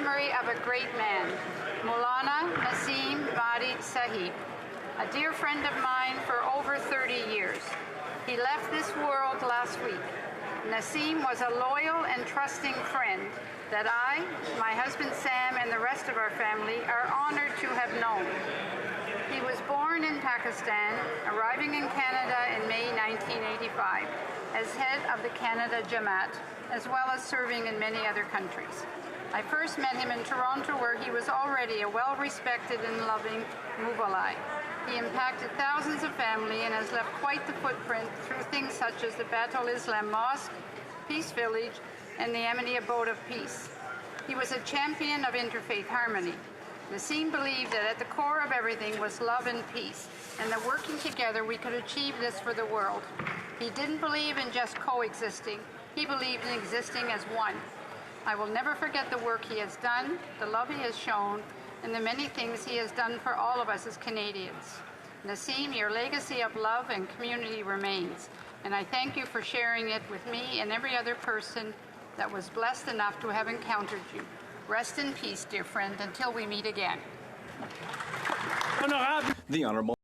memory of a great man, Maulana Naseem Mahdi Sahib, a dear friend of mine for over 30 years. He left this world last week. Naseem was a loyal and trusting friend that I, my husband Sam, and the rest of our family are honored to have known. He was born in Pakistan, arriving in Canada in May 1985 as head of the Canada Jamaat, as well as serving in many other countries. I first met him in Toronto, where he was already a well-respected and loving Muballai. He impacted thousands of families and has left quite the footprint through things such as the Batul Islam Mosque, Peace Village, and the Amity Abode of Peace. He was a champion of interfaith harmony. Naseem believed that at the core of everything was love and peace, and that working together we could achieve this for the world. He didn't believe in just coexisting. He believed in existing as one. I will never forget the work he has done, the love he has shown, and the many things he has done for all of us as Canadians. Naseem, your legacy of love and community remains, and I thank you for sharing it with me and every other person that was blessed enough to have encountered you. Rest in peace, dear friend, until we meet again. The Honourable